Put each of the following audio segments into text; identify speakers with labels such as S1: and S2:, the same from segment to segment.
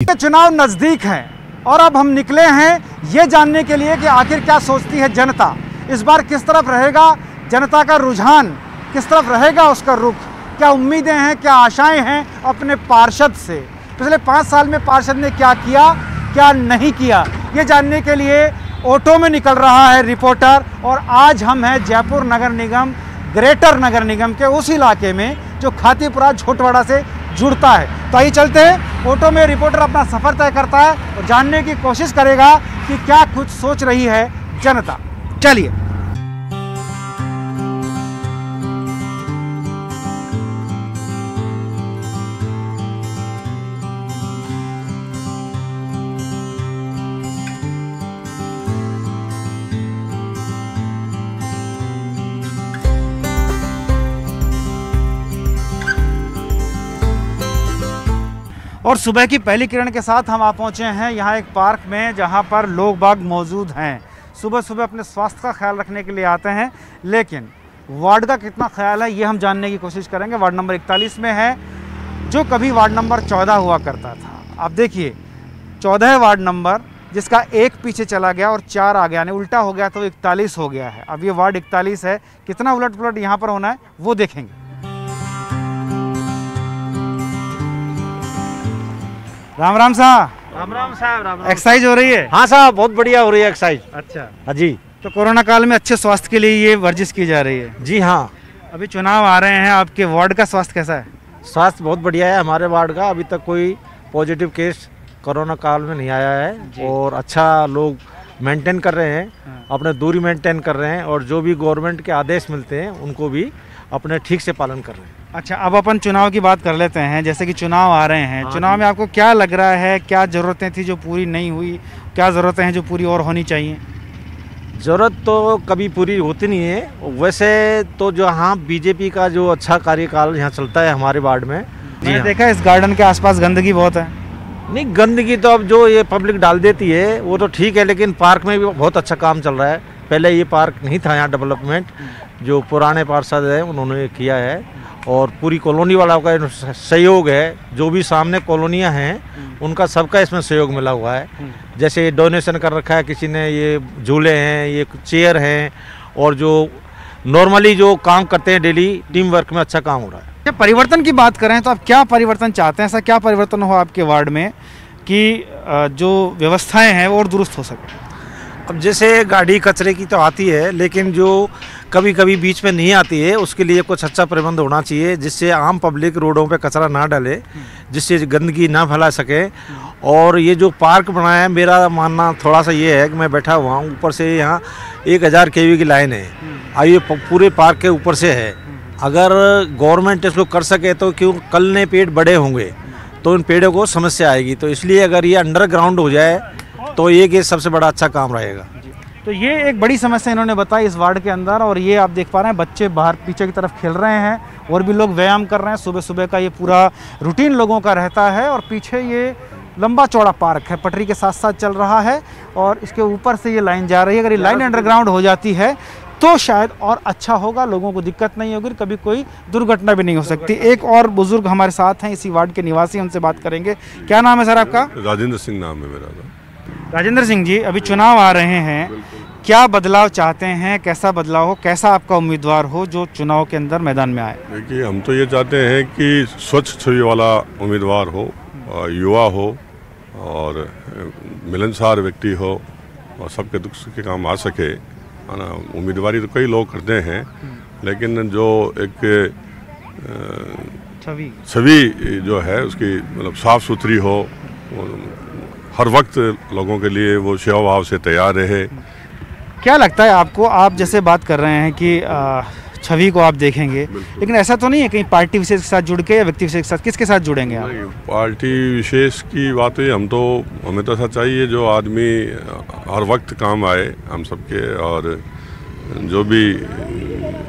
S1: चुनाव नजदीक है और अब हम निकले हैं ये जानने के लिए कि आखिर क्या सोचती है जनता। इस बार किस तरफ रहेगा जनता का रुझान, किस तरफ रहेगा उसका रुख, क्या उम्मीदें हैं, क्या आशाएं हैं अपने पार्षद से। पिछले 5 साल में पार्षद ने क्या किया, क्या नहीं किया, ये जानने के लिए ऑटो में निकल रहा है रिपोर्टर। और आज हम हैं जयपुर नगर निगम, ग्रेटर नगर निगम के उस इलाके में जो खातीपुरा झोटवाड़ा से जुड़ता है। तो आइए चलते हैं, ऑटो में रिपोर्टर अपना सफ़र तय करता है और जानने की कोशिश करेगा कि क्या कुछ सोच रही है जनता। चलिए। और सुबह की पहली किरण के साथ हम आ पहुँचे हैं यहाँ एक पार्क में, जहाँ पर लोग बाग मौजूद हैं। सुबह सुबह अपने स्वास्थ्य का ख्याल रखने के लिए आते हैं, लेकिन वार्ड का कितना ख्याल है ये हम जानने की कोशिश करेंगे। वार्ड नंबर 41 में है, जो कभी वार्ड नंबर 14 हुआ करता था। आप देखिए 14 है वार्ड नंबर, जिसका 1 पीछे चला गया और 4 आ गया, यानी उल्टा हो गया तो 41 हो गया है। अब ये वार्ड 41 है, कितना उलट पुलट यहाँ पर होना है वो देखेंगे। राम राम साहब।
S2: राम राम साहब। राम राम।
S1: एक्सरसाइज हो रही है?
S2: हाँ साहब, बहुत बढ़िया हो रही है एक्सरसाइज।
S1: अच्छा।
S2: हाँ जी।
S1: तो कोरोना काल में अच्छे स्वास्थ्य के लिए ये वर्जिश की जा रही है?
S2: जी हाँ।
S1: अभी चुनाव आ रहे हैं, आपके वार्ड का स्वास्थ्य कैसा है?
S2: स्वास्थ्य बहुत बढ़िया है हमारे वार्ड का। अभी तक कोई पॉजिटिव केस कोरोना काल में नहीं आया है और अच्छा लोग मेंटेन कर रहे हैं।
S1: हाँ।
S2: अपने दूरी मेंटेन कर रहे हैं और जो भी गवर्नमेंट के आदेश मिलते हैं उनको भी अपने ठीक से पालन कर रहे हैं।
S1: अच्छा, अब अपन चुनाव की बात कर लेते हैं। जैसे कि चुनाव आ रहे हैं,
S2: हाँ,
S1: चुनाव में आपको क्या लग रहा है, क्या ज़रूरतें थी जो पूरी नहीं हुई, क्या ज़रूरतें हैं जो पूरी और होनी चाहिए?
S2: ज़रूरत तो कभी पूरी होती नहीं है वैसे तो। जो हाँ, बीजेपी का जो अच्छा कार्यकाल यहाँ चलता है हमारे वार्ड में।
S1: मैंने देखा इस गार्डन के आसपास गंदगी बहुत है।
S2: नहीं, गंदगी तो अब जो ये पब्लिक डाल देती है वो तो ठीक है, लेकिन पार्क में भी बहुत अच्छा काम चल रहा है। पहले ये पार्क नहीं था, यहाँ डेवलपमेंट जो पुराने पार्षद हैं उन्होंने किया है और पूरी कॉलोनी वालों का सहयोग है। जो भी सामने कॉलोनियाँ हैं उनका सबका इसमें सहयोग मिला हुआ है। जैसे डोनेशन कर रखा है किसी ने, ये झूले हैं, ये चेयर हैं, और जो नॉर्मली जो काम करते हैं डेली टीम वर्क में अच्छा काम हो रहा है।
S1: जब परिवर्तन की बात करें तो आप क्या परिवर्तन चाहते हैं? ऐसा क्या परिवर्तन हो आपके वार्ड में कि जो व्यवस्थाएं हैं वो और दुरुस्त हो सके?
S2: अब जैसे गाड़ी कचरे की तो आती है, लेकिन जो कभी कभी बीच में नहीं आती है उसके लिए कुछ अच्छा प्रबंध होना चाहिए, जिससे आम पब्लिक रोडों पे कचरा ना डाले, जिससे गंदगी ना फैला सके। और ये जो पार्क बनाया है, मेरा मानना थोड़ा सा ये है कि मैं बैठा हुआ हूँ, ऊपर से यहाँ 1000 kV की लाइन है, ये पूरे पार्क के ऊपर से है। अगर गवर्नमेंट इसको कर सके तो क्यों, कल ने पेड़ बड़े होंगे तो इन पेड़ों को समस्या आएगी। तो इसलिए अगर ये अंडरग्राउंड हो जाए तो ये सबसे बड़ा अच्छा काम रहेगा।
S1: तो ये एक बड़ी समस्या इन्होंने बताई इस वार्ड के अंदर। और ये आप देख पा रहे हैं बच्चे बाहर पीछे की तरफ खेल रहे हैं और भी लोग व्यायाम कर रहे हैं। सुबह सुबह का ये पूरा रूटीन लोगों का रहता है। और पीछे ये लंबा चौड़ा पार्क है, पटरी के साथ साथ चल रहा है और इसके ऊपर से ये लाइन जा रही है। अगर ये लाइन अंडरग्राउंड हो जाती है तो शायद और अच्छा होगा, लोगों को दिक्कत नहीं होगी, कभी कोई दुर्घटना भी नहीं हो सकती। एक और बुजुर्ग हमारे साथ हैं, इसी वार्ड के निवासी, उनसे बात करेंगे। क्या नाम है सर आपका?
S3: राजेंद्र सिंह नाम है मेरा।
S1: राजेंद्र सिंह जी, अभी चुनाव आ रहे हैं, क्या बदलाव चाहते हैं? कैसा बदलाव हो, कैसा आपका उम्मीदवार हो जो चुनाव के अंदर मैदान में आए?
S3: देखिए, हम तो ये चाहते हैं कि स्वच्छ छवि वाला उम्मीदवार हो, युवा हो और मिलनसार व्यक्ति हो और सबके दुख सुख के काम आ सके। उम्मीदवारी तो कई लोग करते हैं, लेकिन जो एक छवि जो है उसकी मतलब साफ सुथरी हो, हर वक्त लोगों के लिए वो सेवा भाव से तैयार रहे।
S1: क्या लगता है आपको, आप जैसे बात कर रहे हैं कि छवि को आप देखेंगे, लेकिन ऐसा तो नहीं है कहीं पार्टी विशेष के साथ जुड़ के या व्यक्ति विशेष के साथ, किसके साथ जुड़ेंगे आप?
S3: पार्टी विशेष की बात है, हमें तो ऐसा चाहिए जो आदमी हर वक्त काम आए हम सबके, और जो भी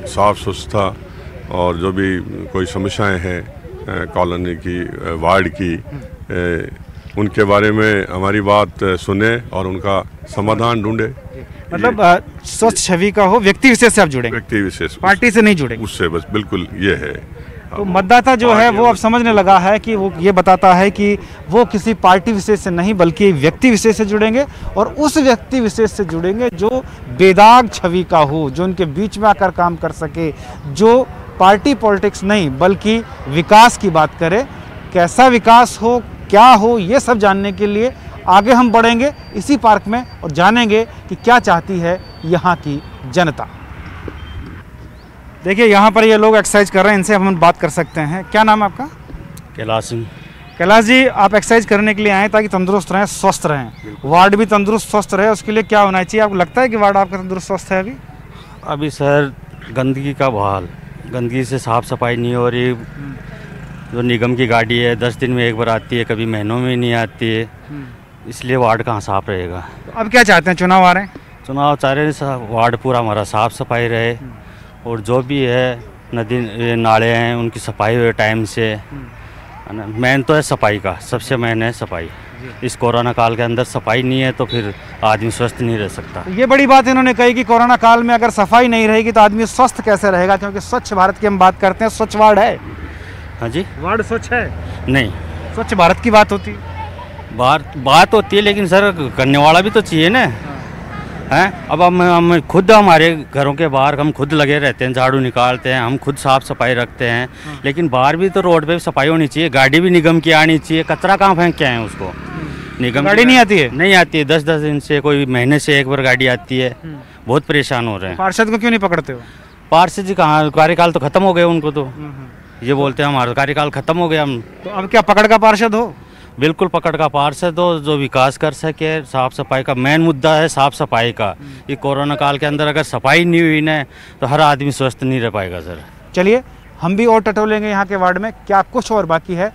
S3: साफ स्वच्छता और जो भी कोई समस्याएं हैं कॉलोनी की, वार्ड की, उनके बारे में हमारी बात सुने और उनका समाधान ढूंढे।
S1: मतलब स्वच्छ छवि का हो, व्यक्ति विशेष से आप जुड़ेंगे?
S3: व्यक्ति विशेष,
S1: पार्टी से नहीं जुड़ेंगे?
S3: उससे बस बिल्कुल ये है।
S1: तो मतदाता जो है वो अब समझने लगा है कि वो ये बताता है कि वो किसी पार्टी विशेष से नहीं बल्कि व्यक्ति विशेष से जुड़ेंगे और उस व्यक्ति विशेष से जुड़ेंगे जो बेदाग छवि का हो, जो उनके बीच में आकर काम कर सके, जो पार्टी पॉलिटिक्स नहीं बल्कि विकास की बात करे। कैसा विकास हो, क्या हो, ये सब जानने के लिए आगे हम बढ़ेंगे इसी पार्क में और जानेंगे कि क्या चाहती है यहाँ की जनता। देखिए यहाँ पर ये लोग एक्सरसाइज कर रहे हैं, इनसे हम बात कर सकते हैं। क्या नाम है आपका?
S4: कैलाश सिंह।
S1: कैलाश जी, आप एक्सरसाइज करने के लिए आए ताकि तंदुरुस्त रहें, स्वस्थ रहें, वार्ड भी तंदुरुस्त स्वस्थ रहे, उसके लिए क्या होना चाहिए? आपको लगता है कि वार्ड आपका तंदुरुस्त स्वस्थ है?
S4: अभी सर गंदगी का बहाल, गंदगी से साफ़ सफाई नहीं हो रही। जो निगम की गाड़ी है 10 दिन में एक बार आती है, कभी महीनों में नहीं आती है, इसलिए वार्ड कहाँ साफ रहेगा।
S1: अब क्या चाहते हैं? चुनाव आ रहे हैं,
S4: चुनाव चाह रहे हैं वार्ड पूरा हमारा साफ़ सफाई रहे और जो भी है नदी नाले हैं उनकी सफाई हो टाइम से, है ना। मेन तो है सफाई का, सबसे मेन है सफाई। इस कोरोना काल के अंदर सफाई नहीं है तो फिर आदमी स्वस्थ नहीं रह सकता।
S1: ये बड़ी बात इन्होंने कही कि कोरोना काल में अगर सफाई नहीं रहेगी तो आदमी स्वस्थ कैसे रहेगा, क्योंकि स्वच्छ भारत की हम बात करते हैं। स्वच्छ वार्ड है?
S4: हाँ जी।
S1: वार्ड स्वच्छ है?
S4: नहीं,
S1: स्वच्छ भारत की बात होती है।
S4: बात होती है लेकिन सर करने वाला भी तो चाहिए ना, हैं। अब हम खुद हमारे घरों के बाहर हम खुद लगे रहते हैं, झाड़ू निकालते हैं, हम खुद साफ सफाई रखते हैं, लेकिन बाहर भी तो रोड पे भी सफाई होनी चाहिए। गाड़ी भी निगम की आनी चाहिए। कचरा कहाँ फेंक के आए उसको? निगम
S1: गाड़ी नहीं आती है?
S4: नहीं आती है, 10-10 दिन से, कोई महीने से एक बार गाड़ी आती है। बहुत परेशान हो रहे हैं।
S1: पार्षद को क्यों नहीं पकड़ते हो?
S4: पार्षद जी कहाँ, कार्यकाल तो खत्म हो गए उनको, तो ये बोलते हैं हमारा कार्यकाल खत्म हो गया। हम
S1: तो अब क्या पकड़ का पार्षद हो?
S4: बिल्कुल पकड़ का पार्षद हो, जो विकास कर सके। साफ सफाई का मेन मुद्दा है, साफ सफाई का। ये कोरोना काल के अंदर अगर सफाई नहीं हुई ना तो हर आदमी स्वस्थ नहीं रह पाएगा सर।
S1: चलिए हम भी और टटोलेंगे यहाँ के वार्ड में, क्या कुछ और बाकी है।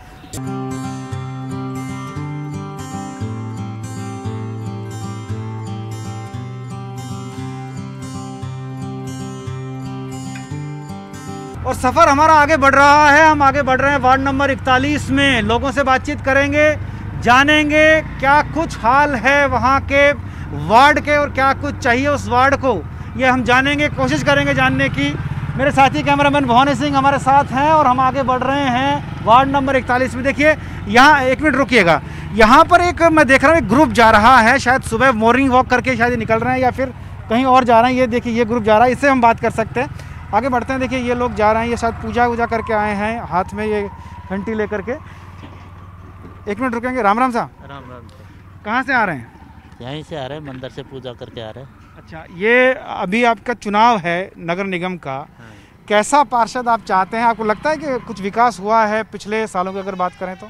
S1: और सफ़र हमारा आगे बढ़ रहा है। हम आगे बढ़ रहे हैं वार्ड नंबर 41 में। लोगों से बातचीत करेंगे, जानेंगे क्या कुछ हाल है वहाँ के वार्ड के और क्या कुछ चाहिए उस वार्ड को, ये हम जानेंगे, कोशिश करेंगे जानने की। मेरे साथी कैमरामैन भवानी सिंह हमारे साथ हैं और हम आगे बढ़ रहे हैं वार्ड नंबर 41 में। देखिए यहाँ, एक मिनट रुकिएगा, यहाँ पर एक मैं देख रहा हूँ एक ग्रुप जा रहा है, शायद सुबह मॉर्निंग वॉक करके शायद निकल रहे हैं या फिर कहीं और जा रहे हैं। ये देखिए ये ग्रुप जा रहा है, इससे हम बात कर सकते हैं। आगे बढ़ते हैं। देखिए ये लोग जा रहे हैं, ये शायद पूजा वूजा करके आए हैं, हाथ में ये घंटी लेकर के। एक मिनट रुकेंगे। राम राम साहब।
S5: राम राम।
S1: कहाँ से आ रहे हैं?
S5: यहीं से आ रहे हैं, मंदिर से पूजा करके आ रहे हैं।
S1: अच्छा, ये अभी आपका चुनाव है नगर निगम का, कैसा पार्षद आप चाहते हैं? आपको लगता है कि कुछ विकास हुआ है पिछले सालों की अगर बात करें तो?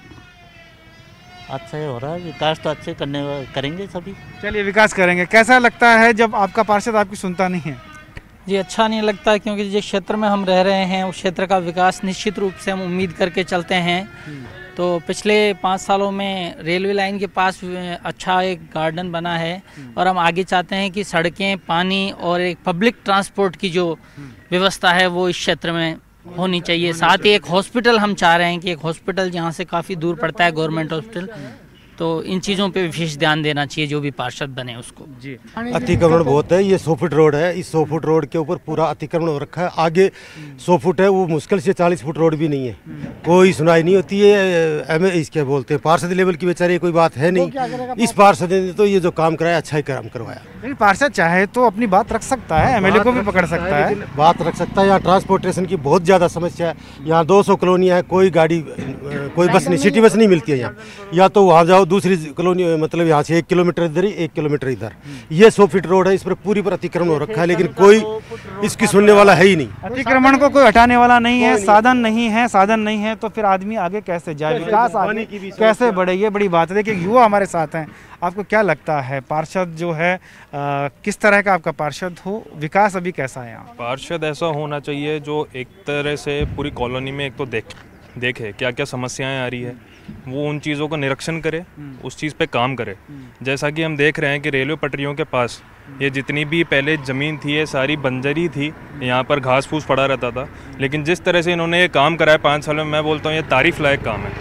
S5: अच्छा ही हो रहा है, विकास तो अच्छे करेंगे सभी।
S1: चलिए विकास करेंगे। कैसा लगता है जब आपका पार्षद आपकी सुनता नहीं है?
S6: जी अच्छा नहीं लगता, क्योंकि जिस क्षेत्र में हम रह रहे हैं उस क्षेत्र का विकास निश्चित रूप से हम उम्मीद करके चलते हैं। तो पिछले 5 सालों में रेलवे लाइन के पास अच्छा एक गार्डन बना है और हम आगे चाहते हैं कि सड़कें, पानी और एक पब्लिक ट्रांसपोर्ट की जो व्यवस्था है वो इस क्षेत्र में होनी चाहिए। साथ ही एक हॉस्पिटल हम चाह रहे हैं कि एक हॉस्पिटल जहाँ से काफ़ी दूर पड़ता है, गवर्नमेंट हॉस्पिटल, तो इन चीज़ों पे विशेष ध्यान देना चाहिए जो भी पार्षद बने उसको। जी
S7: अतिक्रमण बहुत है। ये 100 फुट रोड है, इस 100 फुट रोड के ऊपर पूरा अतिक्रमण हो रखा है। आगे 100 फुट है, वो मुश्किल से 40 फुट रोड भी नहीं है, कोई सुनाई नहीं होती है। इसके बोलते हैं पार्षद लेवल की बेचारे कोई बात है नहीं। इस पार्षद ने तो ये जो काम कराया अच्छा ही काम करवाया।
S1: लेकिन पार्षद चाहे तो अपनी बात रख सकता है, एमएलए को भी पकड़ सकता है,
S7: बात रख सकता है। यहाँ ट्रांसपोर्टेशन की बहुत ज़्यादा समस्या है। यहाँ 200 कॉलोनियाँ है, कोई गाड़ी, कोई बस नहीं, सिटी बस नहीं मिलती है यहाँ। या तो वहाँ जाओ दूसरी कॉलोनी, मतलब यहाँ से 1 किलोमीटर इधर, 1 किलोमीटर इधर। ये 100 फीट रोड है, इस पर पूरी पर अतिक्रमण हो रखा है, लेकिन कोई इसकी सुनने वाला है ही नहीं।
S1: अतिक्रमण को कोई हटाने वाला नहीं है, साधन नहीं है, साधन नहीं है तो फिर आदमी आगे कैसे जाए, विकास आगे कैसे बढ़े, ये बड़ी बात है। देखिए युवा हमारे साथ हैं, आपको क्या लगता है पार्षद जो है किस तरह का आपका पार्षद हो, विकास अभी कैसा है यहाँ?
S8: पार्षद ऐसा होना चाहिए जो एक तरह से पूरी कॉलोनी में एक तो देखे क्या क्या समस्याएं आ रही है, वो उन चीज़ों को निरीक्षण करे, उस चीज़ पे काम करे। जैसा कि हम देख रहे हैं कि रेलवे पटरियों के पास ये जितनी भी पहले ज़मीन थी ये सारी बंजरी थी, यहाँ पर घास फूस पड़ा रहता था, लेकिन जिस तरह से इन्होंने ये काम कराया 5 साल में, मैं बोलता हूँ ये तारीफ़ लायक काम है।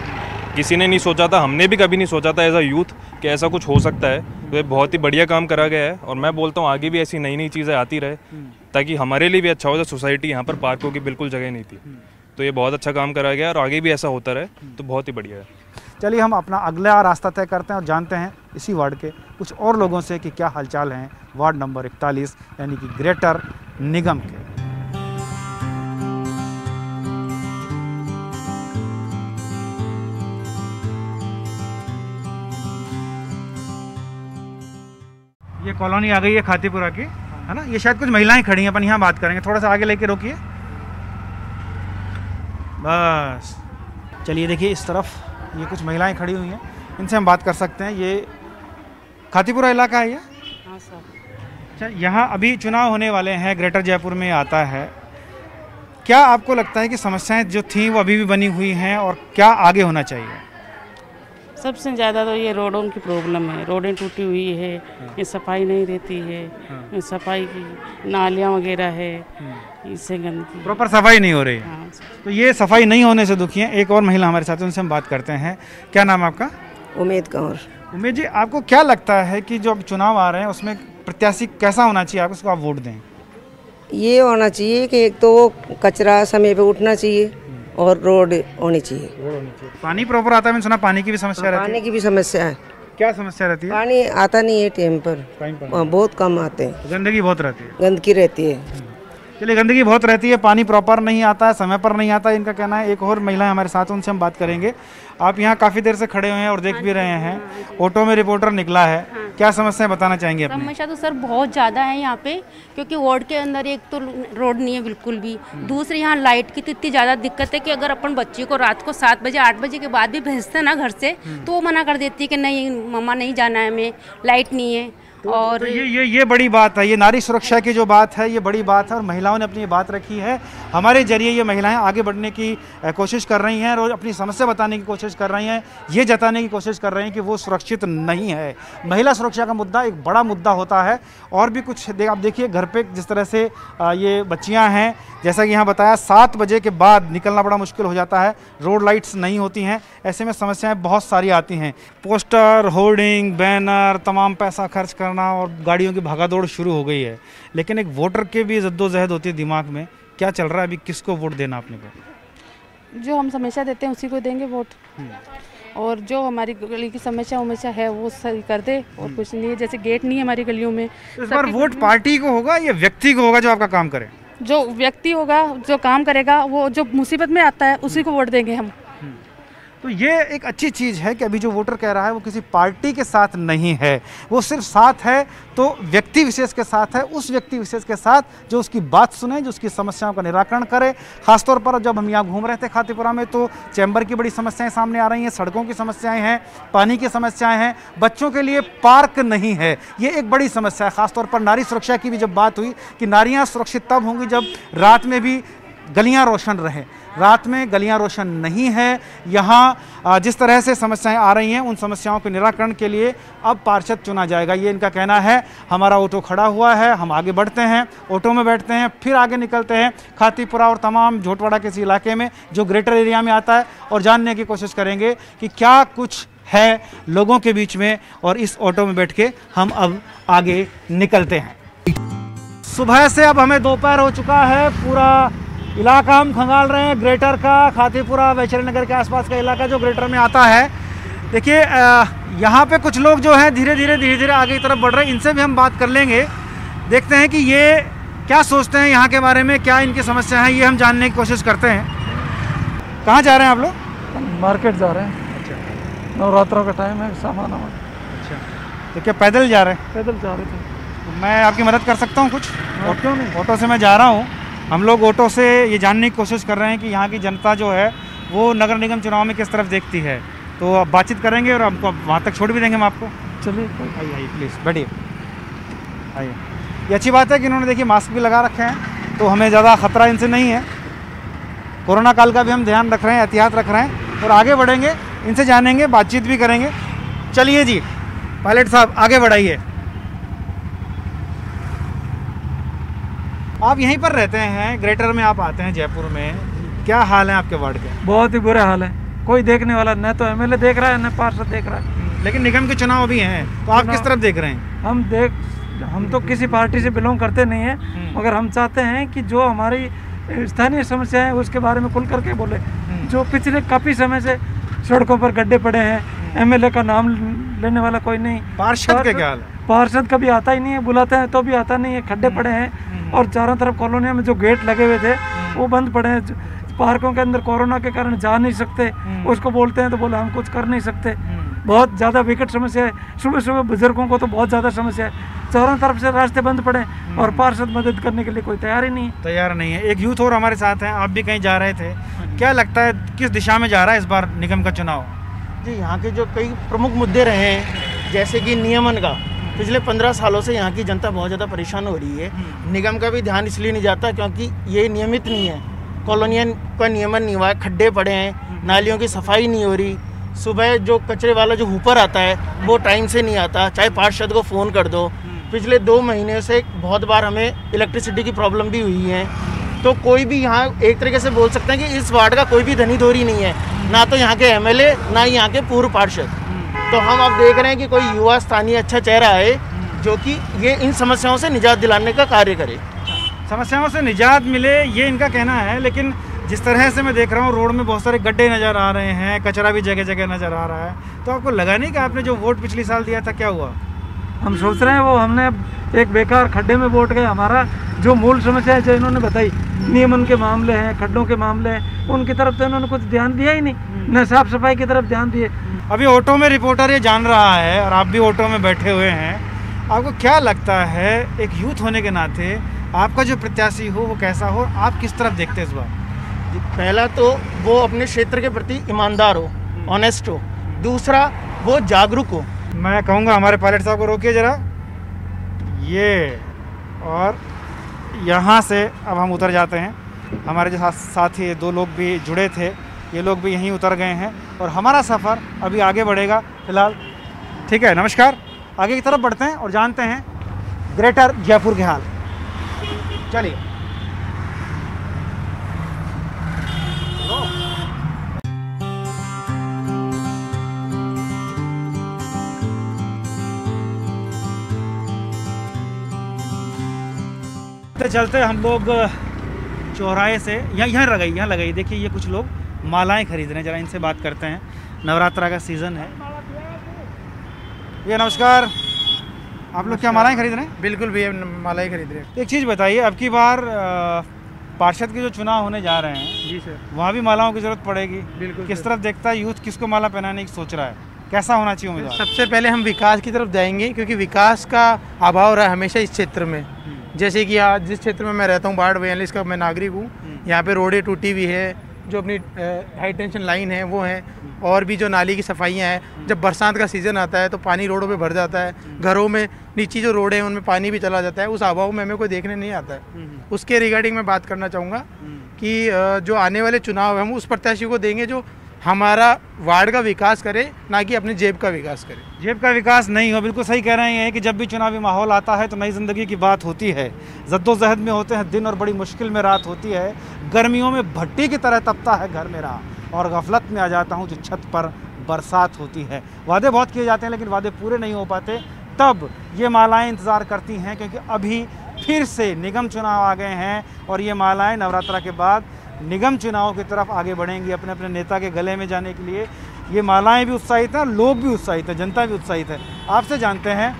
S8: किसी ने नहीं सोचा था, हमने भी कभी नहीं सोचा था एज अ यूथ कि ऐसा कुछ हो सकता है। तो ये बहुत ही बढ़िया काम करा गया है और मैं बोलता हूँ आगे भी ऐसी नई नई चीज़ें आती रहे ताकि हमारे लिए भी अच्छा हो जाए। सोसाइटी यहाँ पर पार्कों की बिल्कुल जगह नहीं थी, तो ये बहुत अच्छा काम करा गया और आगे भी ऐसा होता रहे तो बहुत ही बढ़िया है।
S1: चलिए हम अपना अगला रास्ता तय करते हैं और जानते हैं इसी वार्ड के कुछ और लोगों से कि क्या हालचाल हैं वार्ड नंबर 41 यानी कि ग्रेटर निगम के। ये कॉलोनी आ गई है खातीपुरा की, है ना। ये शायद कुछ महिलाएं खड़ी हैं, अपन यहाँ बात करेंगे। थोड़ा सा आगे लेके रोकिए बस। चलिए देखिए इस तरफ ये कुछ महिलाएं खड़ी हुई हैं, इनसे हम बात कर सकते हैं। ये खातीपुरा इलाका है ये?
S9: हाँ सर।
S1: अच्छा, यहाँ अभी चुनाव होने वाले हैं, ग्रेटर जयपुर में आता है। क्या आपको लगता है कि समस्याएं जो थी वो अभी भी बनी हुई हैं और क्या आगे होना चाहिए?
S9: सबसे ज़्यादा तो ये रोडों की प्रॉब्लम है, रोडें टूटी हुई है, ये सफाई नहीं रहती है, सफाई की नालियाँ वगैरह है, इससे गंदगी,
S1: प्रॉपर सफाई नहीं हो रही है।
S9: हाँ।
S1: तो ये सफाई नहीं होने से दुखी हैं। एक और महिला हमारे साथ है, उनसे हम बात करते हैं। क्या नाम है आपका?
S10: उम्मीद कौर।
S1: उम्मीद जी, आपको क्या लगता है कि जो अब चुनाव आ रहे हैं उसमें प्रत्याशी कैसा होना चाहिए, आप उसको आप वोट दें?
S10: ये होना चाहिए कि एक तो कचरा समय पे उठना चाहिए और रोड होनी चाहिए।
S1: पानी प्रॉपर आता है? मैंने सुना पानी की भी समस्या रहती है।
S10: पानी की भी समस्या है।
S1: क्या समस्या रहती है?
S10: पानी आता नहीं है टाइम पर, बहुत कम आते हैं।
S1: गंदगी बहुत रहती है?
S10: गंदगी रहती है।
S1: चलिए, गंदगी बहुत रहती है, पानी प्रॉपर नहीं आता है, समय पर नहीं आता है, इनका कहना है। एक और महिला हमारे साथ, उनसे हम बात करेंगे। आप यहाँ काफ़ी देर से खड़े हुए हैं और देख भी रहे हैं, ऑटो में रिपोर्टर निकला है। क्या समस्या बताना चाहेंगे अपनी?
S11: समस्या तो सर बहुत ज़्यादा है यहाँ पे, क्योंकि वार्ड के अंदर एक तो रोड नहीं है बिल्कुल भी, दूसरी यहाँ लाइट की तो इतनी ज़्यादा दिक्कत है कि अगर अपन बच्ची को रात को 7 बजे 8 बजे के बाद भी भेजते हैं ना घर से, तो वो मना कर देती है कि नहीं मम्मा नहीं जाना है, हमें लाइट नहीं है। और
S1: तो ये बड़ी बात है, ये नारी सुरक्षा की जो बात है ये बड़ी बात है और महिलाओं ने अपनी बात रखी है। हमारे जरिए ये महिलाएं आगे बढ़ने की कोशिश कर रही हैं और अपनी समस्या बताने की कोशिश कर रही हैं, ये जताने की कोशिश कर रही हैं कि वो सुरक्षित नहीं है। महिला सुरक्षा का मुद्दा एक बड़ा मुद्दा होता है। और भी कुछ आप देखिए घर पे जिस तरह से ये बच्चियाँ हैं, जैसा कि यहाँ बताया 7 बजे के बाद निकलना बड़ा मुश्किल हो जाता है, रोड लाइट्स नहीं होती हैं, ऐसे में समस्याएं बहुत सारी आती हैं। पोस्टर, होर्डिंग, बैनर, तमाम पैसा खर्च करना और गाड़ियों की भागादौड़ शुरू हो गई है। लेकिन एक वोटर के भी जद्दोजहद होती है दिमाग में, क्या चल रहा है अभी, किसको वोट देना अपने को?
S12: जो हम समस्या देते हैं उसी को देंगे वोट, और जो हमारी गली की समस्या है वो सही कर दे, और कुछ नहीं है। जैसे गेट नहीं है हमारी गलियों में।
S1: इस बार वोट पार्टी को होगा या व्यक्ति को होगा जो आपका काम करे?
S12: जो व्यक्ति होगा, जो काम करेगा, वो जो मुसीबत में आता है उसी को वोट देंगे हम।
S1: तो ये एक अच्छी चीज़ है कि अभी जो वोटर कह रहा है वो किसी पार्टी के साथ नहीं है, वो सिर्फ साथ है तो व्यक्ति विशेष के साथ है, उस व्यक्ति विशेष के साथ जो उसकी बात सुने, जो उसकी समस्याओं का निराकरण करे। खासतौर पर जब हम यहाँ घूम रहे थे खातीपुरा में तो चैम्बर की बड़ी समस्याएं सामने आ रही हैं, सड़कों की समस्याएं हैं, पानी की समस्याएं हैं, बच्चों के लिए पार्क नहीं है, ये एक बड़ी समस्या है। खासतौर पर नारी सुरक्षा की भी जब बात हुई कि नारियाँ सुरक्षित तब होंगी जब रात में भी गलियाँ रोशन रहें, रात में गलियां रोशन नहीं है। यहाँ जिस तरह से समस्याएं आ रही हैं उन समस्याओं के निराकरण के लिए अब पार्षद चुना जाएगा, ये इनका कहना है। हमारा ऑटो खड़ा हुआ है, हम आगे बढ़ते हैं, ऑटो में बैठते हैं, फिर आगे निकलते हैं खातीपुरा और तमाम झोटवाड़ा के इस इलाके में जो ग्रेटर एरिया में आता है, और जानने की कोशिश करेंगे कि क्या कुछ है लोगों के बीच में। और इस ऑटो में बैठ के हम अब आगे निकलते हैं। सुबह से अब हमें दोपहर हो चुका है, पूरा इलाका हम खंगाल रहे हैं ग्रेटर का, खातीपुरा वैशाली नगर के आसपास का इलाका जो ग्रेटर में आता है। देखिए यहाँ पे कुछ लोग जो हैं धीरे धीरे आगे की तरफ बढ़ रहे हैं, इनसे भी हम बात कर लेंगे, देखते हैं कि ये क्या सोचते हैं यहाँ के बारे में, क्या इनकी समस्या है, ये हम जानने की कोशिश करते हैं। कहाँ जा रहे हैं आप लोग?
S13: मार्केट जा रहे हैं। अच्छा, नवरात्रों का टाइम है, सामान।
S1: अच्छा, तो क्या पैदल जा रहे हैं?
S13: पैदल जा रहे थे।
S1: तो मैं आपकी मदद कर सकता हूँ कुछ? क्यों नहीं, ऑटो से मैं जा रहा हूँ। हम लोग ऑटो से ये जानने की कोशिश कर रहे हैं कि यहाँ की जनता जो है वो नगर निगम चुनाव में किस तरफ देखती है, तो अब बातचीत करेंगे और हमको वहाँ तक छोड़ भी देंगे हम आपको।
S13: चलिए
S1: आइए प्लीज़ बैठिए, आइए। ये अच्छी बात है कि इन्होंने देखिए मास्क भी लगा रखे हैं, तो हमें ज़्यादा ख़तरा इनसे नहीं है। कोरोना काल का भी हम ध्यान रख रहे हैं, एहतियात रख रहे हैं और आगे बढ़ेंगे, इनसे जानेंगे, बातचीत भी करेंगे। चलिए जी पायलट साहब आगे बढ़ाइए। आप यहीं पर रहते हैं, ग्रेटर में आप आते हैं जयपुर में, क्या हाल है आपके वार्ड के?
S13: बहुत ही बुरे हाल है, कोई देखने वाला न तो एमएलए देख रहा है न पार्षद देख रहा है।
S1: लेकिन निगम के चुनाव भी हैं, तो आप किस तरफ देख रहे हैं?
S13: हम तो किसी पार्टी से बिलोंग करते नहीं हैं, मगर हम चाहते हैं कि जो हमारी स्थानीय समस्या है उसके बारे में खुल करके बोले। जो पिछले काफ़ी समय से सड़कों पर गड्ढे पड़े हैं, एमएलए का नाम लेने वाला कोई नहीं।
S1: पार्षद के क्या हाल है?
S13: पार्षद कभी आता ही नहीं है, बुलाते हैं तो भी आता नहीं है। खड्डे पड़े हैं और चारों तरफ कॉलोनियों में जो गेट लगे हुए थे वो बंद पड़े हैं। पार्कों के अंदर कोरोना के कारण जा नहीं सकते, उसको बोलते हैं तो बोले हम कुछ कर नहीं सकते। बहुत ज़्यादा विकट समस्या है। सुबह सुबह बुजुर्गों को तो बहुत ज़्यादा समस्या है। चारों तरफ से रास्ते बंद पड़े और पार्षद मदद करने के लिए कोई तैयार ही नहीं है।
S1: तैयार नहीं है। एक यूथ और हमारे साथ हैं, आप भी कहीं जा रहे थे, क्या लगता है किस दिशा में जा रहा है इस बार निगम का चुनाव?
S14: जी, यहाँ के जो कई प्रमुख मुद्दे रहे हैं, जैसे कि नियमन का, पिछले 15 सालों से यहाँ की जनता बहुत ज़्यादा परेशान हो रही है। निगम का भी ध्यान इसलिए नहीं जाता क्योंकि ये नियमित नहीं है। कॉलोनियन का नियमन नहीं हुआ है, खड्डे पड़े हैं, नालियों की सफाई नहीं हो रही। सुबह जो कचरे वाला जो हुपर आता है वो टाइम से नहीं आता, चाहे पार्षद को फ़ोन कर दो। पिछले 2 महीने से बहुत बार हमें इलेक्ट्रिसिटी की प्रॉब्लम भी हुई है। तो कोई भी यहाँ एक तरीके से बोल सकते हैं कि इस वार्ड का कोई भी धनीधोरी नहीं है, ना तो यहाँ के एमएलए ना यहाँ के पूर्व पार्षद। तो हम अब देख रहे हैं कि कोई युवा स्थानीय अच्छा चेहरा है जो कि ये इन समस्याओं से निजात दिलाने का कार्य करे।
S1: समस्याओं से निजात मिले ये इनका कहना है, लेकिन जिस तरह से मैं देख रहा हूँ रोड में बहुत सारे गड्ढे नज़र आ रहे हैं, कचरा भी जगह जगह नज़र आ रहा है, तो आपको लगा नहीं कि आपने जो वोट पिछले साल दिया था क्या हुआ?
S13: हम सोच रहे हैं वो हमने एक बेकार खड्डे में वोट गए। हमारा जो मूल समस्या है जो इन्होंने बताई, नियमन के मामले हैं, खड्डों के मामले हैं, उनकी तरफ तो इन्होंने कुछ ध्यान दिया ही नहीं, न साफ सफाई की तरफ ध्यान दिए।
S1: अभी ऑटो में रिपोर्टर ये जान रहा है और आप भी ऑटो में बैठे हुए हैं, आपको क्या लगता है एक यूथ होने के नाते आपका जो प्रत्याशी हो वो कैसा हो, आप किस तरफ देखते हैं इस बार?
S14: पहला तो वो अपने क्षेत्र के प्रति ईमानदार हो, ऑनेस्ट हो। दूसरा वो जागरूक हो।
S1: मैं कहूँगा हमारे पायलट साहब को रोकिए ज़रा, ये और यहाँ से अब हम उतर जाते हैं। हमारे जो साथी 2 लोग भी जुड़े थे, ये लोग भी यहीं उतर गए हैं और हमारा सफ़र अभी आगे बढ़ेगा फिलहाल। ठीक है, नमस्कार। आगे की तरफ बढ़ते हैं और जानते हैं ग्रेटर जयपुर के हाल। चलिए। चलते हम लोग चौराहे से यहाँ लगाई देखिए, ये कुछ लोग मालाएं खरीद रहे हैं, जरा इनसे बात करते हैं। नवरात्रा का सीज़न है। ये नमस्कार, आप लोग क्या मालाएं खरीद रहे हैं?
S15: बिल्कुल भैया, मालाएं खरीद रहे हैं।
S1: एक चीज़ बताइए, अब की बार पार्षद के जो चुनाव होने जा रहे हैं
S15: जी सर,
S1: वहाँ भी मालाओं की ज़रूरत पड़ेगी।
S15: बिल्कुल।
S1: किस तरफ देखता है यूथ, किसको माला पहनाने की सोच रहा है, कैसा होना चाहिए उम्मीदवार?
S15: सबसे पहले हम विकास की तरफ जाएंगे क्योंकि विकास का अभाव रहा हमेशा इस क्षेत्र में। जैसे कि आज जिस क्षेत्र में मैं रहता हूँ, वार्ड 42 का मैं नागरिक हूँ, यहाँ पे रोडें टूटी हुई है, जो अपनी हाई टेंशन लाइन है वो है, और भी जो नाली की सफाइयाँ हैं। जब बरसात का सीज़न आता है तो पानी रोडों पे भर जाता है, घरों में नीचे जो रोडें हैं उनमें पानी भी चला जाता है। उस अभाव में हमें कोई देखने नहीं आता है। उसके रिगार्डिंग मैं बात करना चाहूँगा कि जो आने वाले चुनाव है हम उस प्रत्याशी को देंगे जो हमारा वार्ड का विकास करे, ना कि अपने जेब का विकास करे।
S1: जेब का विकास नहीं हो, बिल्कुल सही कह रहे हैं कि जब भी चुनावी माहौल आता है तो नई ज़िंदगी की बात होती है। जद्दोजहद में होते हैं दिन और बड़ी मुश्किल में रात होती है। गर्मियों में भट्टी की तरह तपता है घर मेरा और गफलत में आ जाता हूँ जो छत पर बरसात होती है। वादे बहुत किए जाते हैं लेकिन वादे पूरे नहीं हो पाते। तब ये मालाएँ इंतज़ार करती हैं क्योंकि अभी फिर से निगम चुनाव आ गए हैं और ये मालाएँ नवरात्रा के बाद निगम चुनाव की तरफ आगे बढ़ेंगी अपने अपने नेता के गले में जाने के लिए। ये मालाएं भी उत्साहित हैं, लोग भी उत्साहित हैं, जनता भी उत्साहित है। आपसे जानते हैं,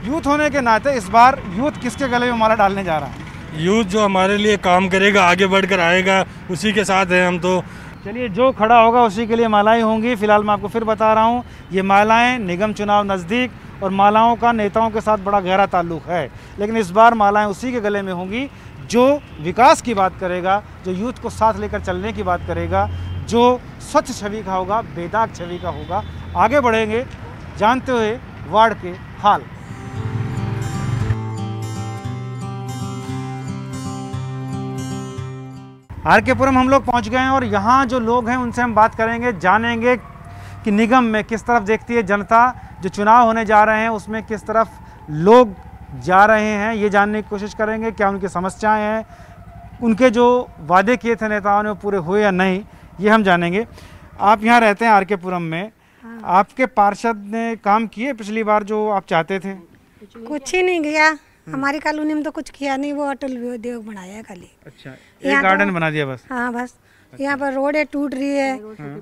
S1: यूथ होने के नाते इस बार यूथ किसके गले में माला डालने जा रहा है?
S16: यूथ जो हमारे लिए काम करेगा, आगे बढ़कर आएगा, उसी के साथ है हम तो।
S1: चलिए, जो खड़ा होगा उसी के लिए मालाएं होंगी। फिलहाल मैं आपको फिर बता रहा हूँ, ये मालाएँ निगम चुनाव नज़दीक और मालाओं का नेताओं के साथ बड़ा गहरा ताल्लुक़ है, लेकिन इस बार मालाएँ उसी के गले में होंगी जो विकास की बात करेगा, जो यूथ को साथ लेकर चलने की बात करेगा, जो स्वच्छ छवि का होगा, बेदाग छवि का होगा। आगे बढ़ेंगे जानते हुए वार्ड के हाल। आरकेपुरम हम लोग पहुंच गए हैं और यहाँ जो लोग हैं उनसे हम बात करेंगे, जानेंगे कि निगम में किस तरफ देखती है जनता, जो चुनाव होने जा रहे हैं उसमें किस तरफ लोग जा रहे हैं, ये जानने की कोशिश करेंगे। क्या उनकी समस्याएं हैं, उनके जो वादे किए थे नेताओं ने वो पूरे हुए या नहीं, ये हम जानेंगे। आप यहाँ रहते हैं आरकेपुरम में, आपके पार्षद ने काम किए पिछली बार जो आप चाहते थे?
S17: कुछ ही नहीं किया, हमारी कॉलोनी में तो कुछ किया नहीं, वो अटल उद्योग बनाया है खाली।
S1: अच्छा, एक गार्डन बना दिया बस।
S17: हाँ बस, यहाँ पर रोडें टूट रही है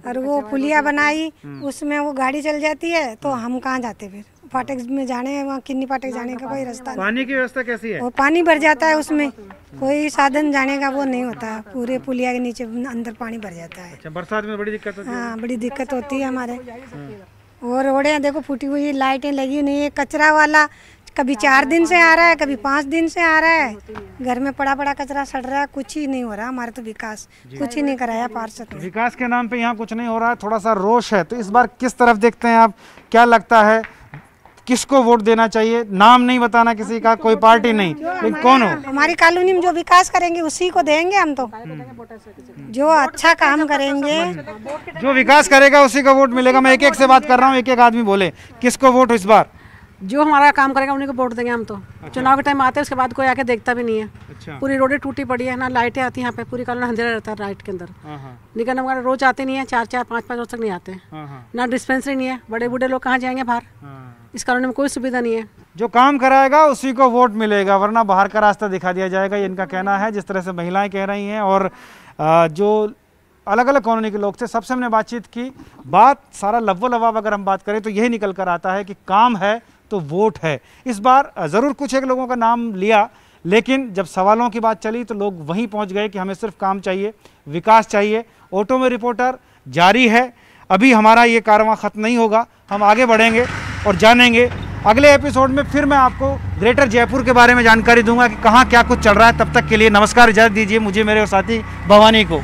S17: और वो पुलिया बनाई, उसमें वो गाड़ी चल जाती है तो हम कहाँ जाते फिर? फाटक में जाने, वहाँ किन्नी फाटक जाने का कोई रास्ता नहीं।
S1: पानी की व्यवस्था कैसी है?
S17: वो पानी भर जाता है, उसमें कोई साधन जाने का वो नहीं होता, पूरे पुलिया के नीचे अंदर पानी भर जाता है।
S1: अच्छा, बरसात में बड़ी दिक्कत होती है?
S17: हाँ, बड़ी दिक्कत होती है हमारे। और रोडें देखो फूटी हुई, लाइटें लगी नहीं है, कचरा वाला कभी 4 दिन से आ रहा है, कभी 5 दिन से आ रहा है, घर में पड़ा पड़ा कचरा सड़ रहा है, कुछ ही नहीं हो रहा। हमारा तो विकास कुछ ही नहीं कराया पार्षद ने।
S1: विकास के नाम पे यहाँ कुछ नहीं हो रहा है, थोड़ा सा रोष है। तो इस बार किस तरफ देखते हैं आप, क्या लगता है किसको वोट देना चाहिए? नाम नहीं बताना किसी का, कोई पार्टी नहीं, लेकिन कौन हो?
S17: हमारी कॉलोनी में जो विकास करेंगे उसी को देंगे हम तो, जो अच्छा काम करेंगे,
S1: जो विकास करेगा उसी का वोट मिलेगा। मैं एक एक से बात कर रहा हूँ, एक एक आदमी बोले किसको वोट हो इस बार?
S18: जो हमारा काम करेगा उन्हीं को वोट देंगे हम तो। चुनाव के टाइम आते हैं, उसके बाद कोई आके देखता भी नहीं है।
S1: अच्छा।
S18: पूरी रोडें टूटी पड़ी है ना, लाइटें आती हैं यहाँ पे, पूरी कॉलोनी अंधेरा रहता है लाइट के अंदर। निगम वगैरह रोज आते नहीं है, 4-4, 5-5 रोज तक नहीं आते। ना डिस्पेंसरी नहीं है, बड़े बूढ़े लोग कहाँ जाएंगे बाहर? इस कॉलोनी में कोई सुविधा नहीं है।
S1: जो काम कराएगा उसी को वोट मिलेगा, वरना बाहर का रास्ता दिखा दिया जाएगा, ये इनका कहना है। जिस तरह से महिलाएं कह रही हैं और जो अलग अलग कॉलोनी के लोग थे, सबसे हमने बातचीत की। बात सारा लव्वो लवाब अगर हम बात करें तो यही निकल कर आता है कि काम है तो वोट है। इस बार ज़रूर कुछ एक लोगों का नाम लिया, लेकिन जब सवालों की बात चली तो लोग वहीं पहुंच गए कि हमें सिर्फ काम चाहिए, विकास चाहिए। ऑटो में रिपोर्टर जारी है, अभी हमारा ये कारवां ख़त्म नहीं होगा, हम आगे बढ़ेंगे और जानेंगे। अगले एपिसोड में फिर मैं आपको ग्रेटर जयपुर के बारे में जानकारी दूंगा कि कहाँ क्या कुछ चल रहा है। तब तक के लिए नमस्कार, इजाज़त दीजिए मुझे, मेरे साथी भवानी को।